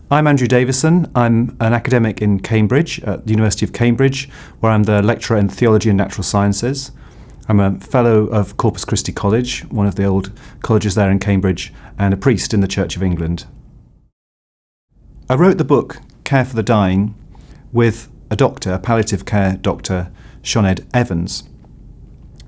I'm Andrew Davison. I'm an academic in Cambridge, at the University of Cambridge, where I'm the lecturer in theology and natural sciences. I'm a fellow of Corpus Christi College, one of the old colleges there in Cambridge, and a priest in the Church of England. I wrote the book, Care for the Dying, with a doctor, a palliative care doctor, Sinead Evans.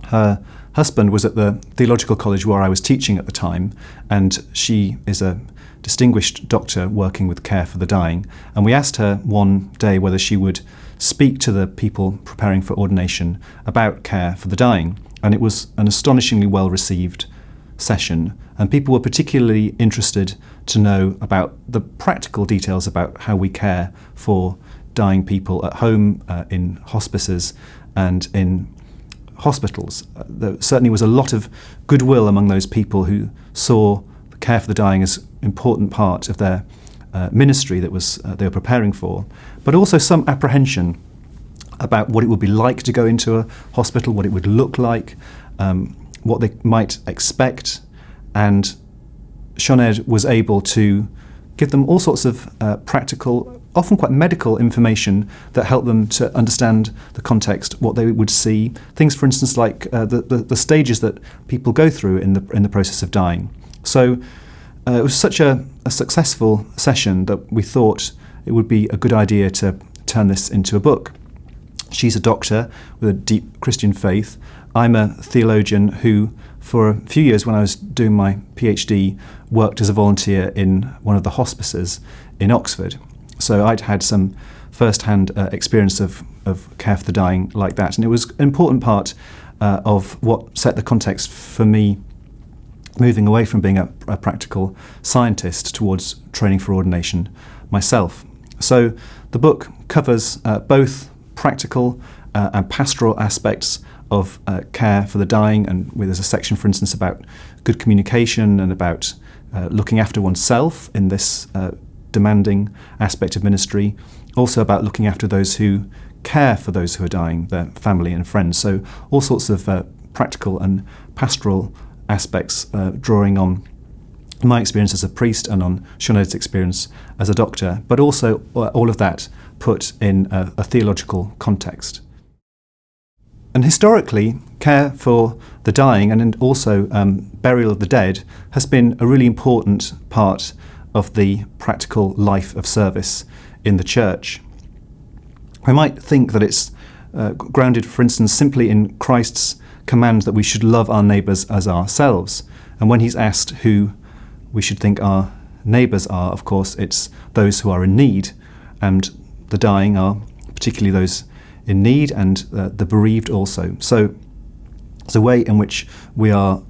Her husband was at the theological college where I was teaching at the time, and she is a distinguished doctor working with care for the dying. And we asked her one day whether she would speak to the people preparing for ordination about care for the dying. And it was an astonishingly well-received session. And people were particularly interested to know about the practical details about how we care for dying people at home, in hospices and in hospitals. There certainly was a lot of goodwill among those people who saw care for the dying as an important part of their ministry that they were preparing for, but also some apprehension about what it would be like to go into a hospital, what it would look like, what they might expect. And Sinead was able to give them all sorts of practical, often quite medical information that helped them to understand the context, what they would see. Things, for instance, like the stages that people go through in the process of dying. So it was such a successful session that we thought it would be a good idea to turn this into a book. She's a doctor with a deep Christian faith. I'm a theologian who, for a few years when I was doing my PhD, worked as a volunteer in one of the hospices in Oxford. So I'd had some first-hand experience of care for the dying like that. And it was an important part of what set the context for me moving away from being a practical scientist towards training for ordination myself. So the book covers both practical and pastoral aspects of care for the dying, and there's a section, for instance, about good communication and about looking after oneself in this demanding aspect of ministry, also about looking after those who care for those who are dying, their family and friends. So all sorts of practical and pastoral aspects drawing on my experience as a priest and on Sinead's experience as a doctor, but also all of that put in a theological context. And historically, care for the dying and also burial of the dead has been a really important part of the practical life of service in the church. I might think that it's grounded, for instance, simply in Christ's command that we should love our neighbours as ourselves. And when he's asked who we should think our neighbours are, of course, it's those who are in need. And the dying are particularly those in need, and the bereaved also. So it's a way in which we are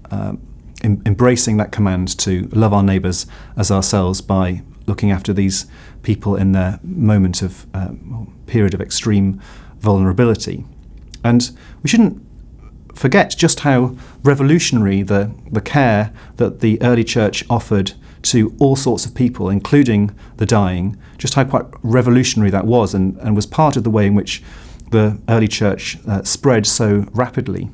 embracing that command to love our neighbours as ourselves by looking after these people in their moment of period of extreme vulnerability. And we shouldn't forget just how revolutionary the care that the early church offered to all sorts of people, including the dying, just how quite revolutionary that was, and was part of the way in which the early church spread so rapidly.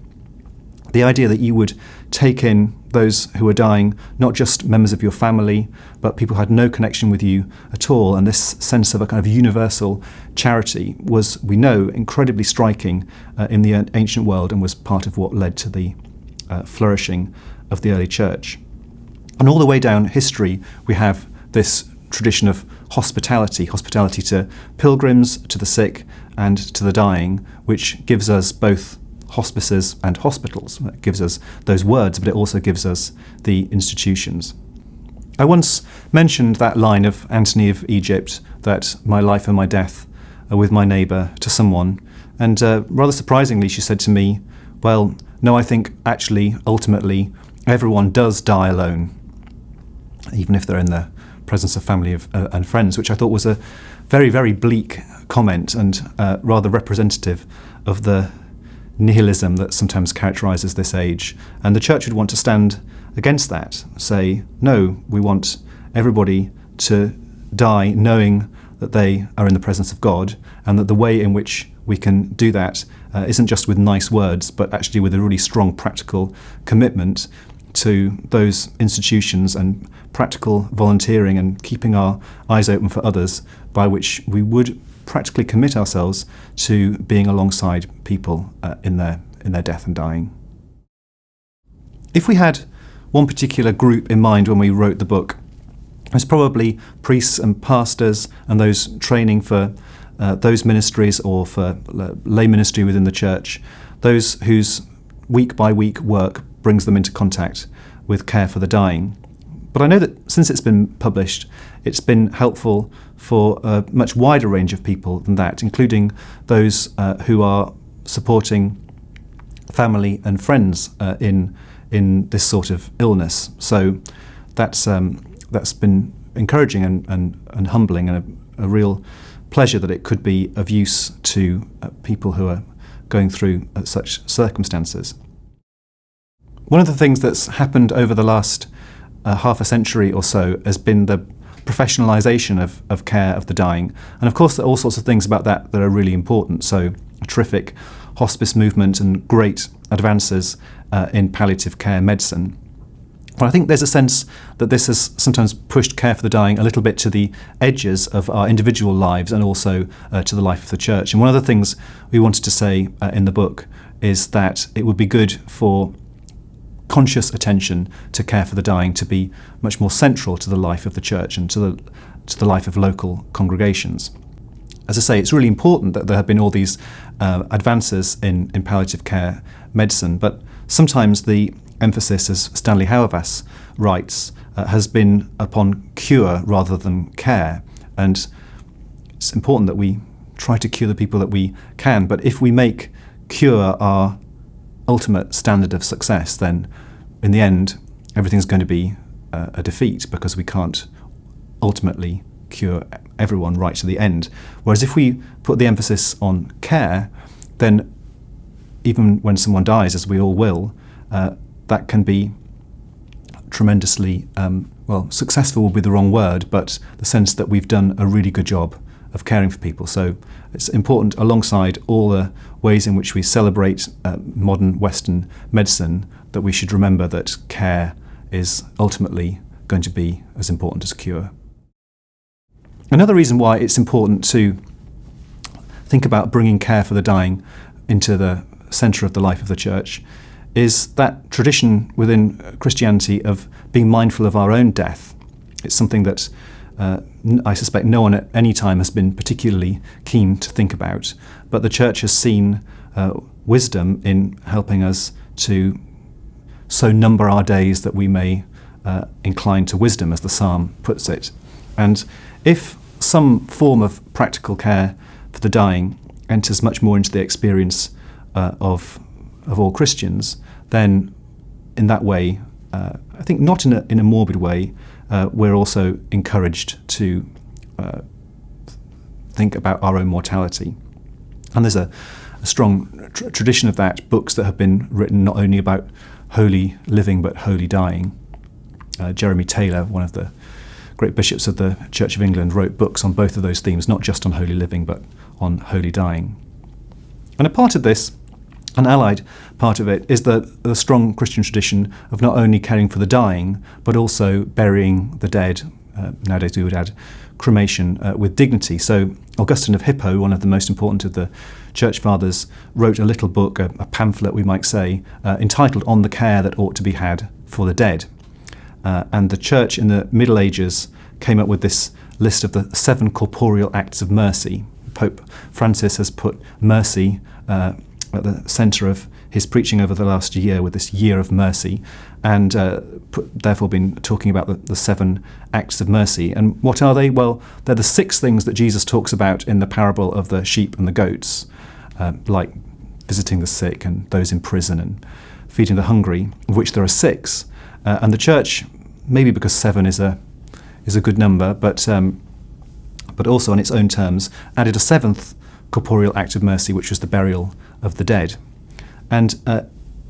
The idea that you would take in those who are dying, not just members of your family, but people who had no connection with you at all, and this sense of a kind of universal charity was, we know, incredibly striking in the ancient world, and was part of what led to the flourishing of the early church. And all the way down history, we have this tradition of hospitality to pilgrims, to the sick, and to the dying, which gives us both hospices and hospitals. It gives us those words, but it also gives us the institutions. I once mentioned that line of Anthony of Egypt, that my life and my death are with my neighbour, to someone, and rather surprisingly she said to me, well, no, I think actually, ultimately, everyone does die alone, even if they're in the presence of family and friends, which I thought was a very, very bleak comment and rather representative of the nihilism that sometimes characterises this age. And the church would want to stand against that, say, no, we want everybody to die knowing that they are in the presence of God, and that the way in which we can do that isn't just with nice words, but actually with a really strong practical commitment to those institutions and practical volunteering and keeping our eyes open for others, by which we would practically commit ourselves to being alongside people in their death and dying. If we had one particular group in mind when we wrote the book, it's probably priests and pastors and those training for those ministries or for lay ministry within the church, those whose week-by-week work brings them into contact with care for the dying. But I know that since it's been published, it's been helpful for a much wider range of people than that, including those who are supporting family and friends in this sort of illness. So that's been encouraging and humbling, and a real pleasure that it could be of use to people who are going through such circumstances. One of the things that's happened over the last half a century or so has been the professionalisation of care of the dying. And of course there are all sorts of things about that are really important. So a terrific hospice movement and great advances in palliative care medicine. But I think there's a sense that this has sometimes pushed care for the dying a little bit to the edges of our individual lives and also to the life of the church. And one of the things we wanted to say in the book is that it would be good for conscious attention to care for the dying to be much more central to the life of the church and to the life of local congregations. As I say, it's really important that there have been all these advances in palliative care medicine, but sometimes the emphasis, as Stanley Hauerwas writes, has been upon cure rather than care. And it's important that we try to cure the people that we can, but if we make cure our ultimate standard of success, then in the end everything's going to be a defeat, because we can't ultimately cure everyone right to the end. Whereas if we put the emphasis on care, then even when someone dies, as we all will, that can be tremendously, successful would be the wrong word, but the sense that we've done a really good job of caring for people. So it's important, alongside all the ways in which we celebrate modern Western medicine, that we should remember that care is ultimately going to be as important as cure. Another reason why it's important to think about bringing care for the dying into the centre of the life of the church is that tradition within Christianity of being mindful of our own death. It's something that I suspect no one at any time has been particularly keen to think about, but the church has seen wisdom in helping us to so number our days that we may incline to wisdom, as the psalm puts it. And if some form of practical care for the dying enters much more into the experience of all Christians, then in that way, I think not in a morbid way, we're also encouraged to think about our own mortality. And there's a strong tradition of that, books that have been written not only about holy living but holy dying. Jeremy Taylor, one of the great bishops of the Church of England, wrote books on both of those themes, not just on holy living but on holy dying. And a part of this, an allied part of it, is the strong Christian tradition of not only caring for the dying, but also burying the dead. Nowadays we would add cremation with dignity. So Augustine of Hippo, one of the most important of the Church Fathers, wrote a little book, a pamphlet we might say, entitled On the Care That Ought to be Had for the Dead. And the Church in the Middle Ages came up with this list of the 7 corporeal acts of mercy. Pope Francis has put mercy at the centre of his preaching over the last year, with this year of mercy, and therefore been talking about the 7 acts of mercy. And what are they? Well, they're the 6 things that Jesus talks about in the parable of the sheep and the goats, like visiting the sick and those in prison and feeding the hungry, of which there are 6. And the Church, maybe because 7 is a good number, but also on its own terms, added a 7th corporeal act of mercy, which was the burial of the dead. And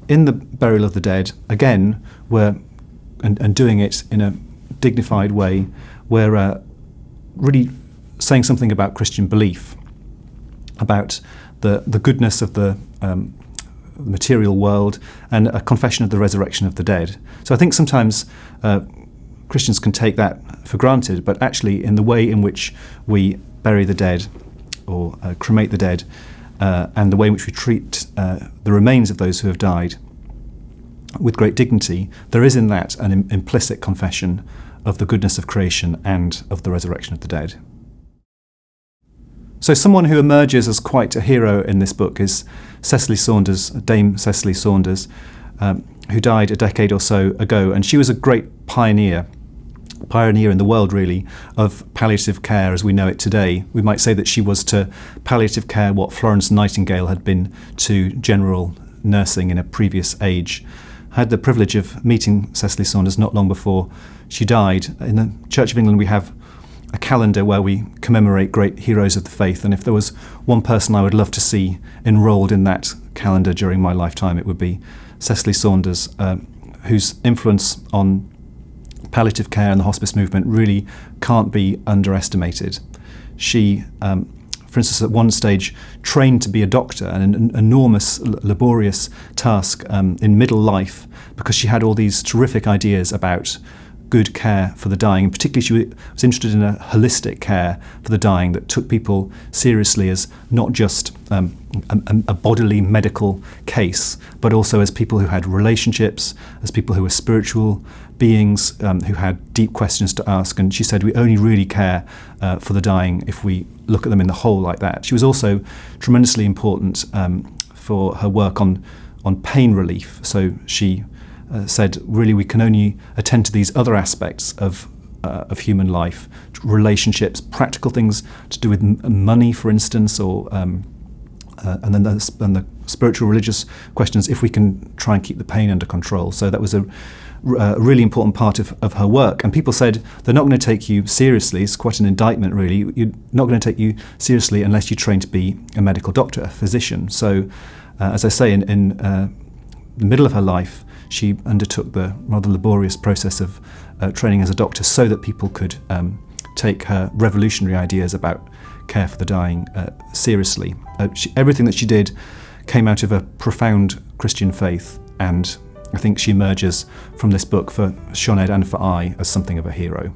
in the burial of the dead, again, and doing it in a dignified way, we're really saying something about Christian belief, about the goodness of the the material world, and a confession of the resurrection of the dead. So I think sometimes Christians can take that for granted, but actually in the way in which we bury the dead or cremate the dead, and the way in which we treat the remains of those who have died with great dignity, there is in that an implicit confession of the goodness of creation and of the resurrection of the dead. So someone who emerges as quite a hero in this book is Cecily Saunders, Dame Cecily Saunders, who died a decade or so ago, and she was a great pioneer in the world, really, of palliative care as we know it today. We might say that she was to palliative care what Florence Nightingale had been to general nursing in a previous age. I had the privilege of meeting Cecily Saunders not long before she died. In the Church of England we have a calendar where we commemorate great heroes of the faith, and if there was one person I would love to see enrolled in that calendar during my lifetime, it would be Cecily Saunders, whose influence on palliative care and the hospice movement really can't be underestimated. She, for instance, at one stage trained to be a doctor, an enormous, laborious task in middle life, because she had all these terrific ideas about good care for the dying. And particularly she was interested in a holistic care for the dying that took people seriously as not just a bodily medical case, but also as people who had relationships, as people who were spiritual beings, who had deep questions to ask. And she said we only really care for the dying if we look at them in the whole like that. She was also tremendously important for her work on pain relief. So she said really we can only attend to these other aspects of human life, relationships, practical things to do with money, for instance, or and then the spiritual religious questions, if we can try and keep the pain under control. So that was a really important part of her work. And people said they're not going to take you seriously. It's quite an indictment, really. You're not going to take you seriously unless you train to be a medical doctor, a physician. So as I say, in the middle of her life, she undertook the rather laborious process of training as a doctor so that people could take her revolutionary ideas about care for the dying seriously. Everything that she did came out of a profound Christian faith, and I think she emerges from this book for Sinead and for I as something of a hero.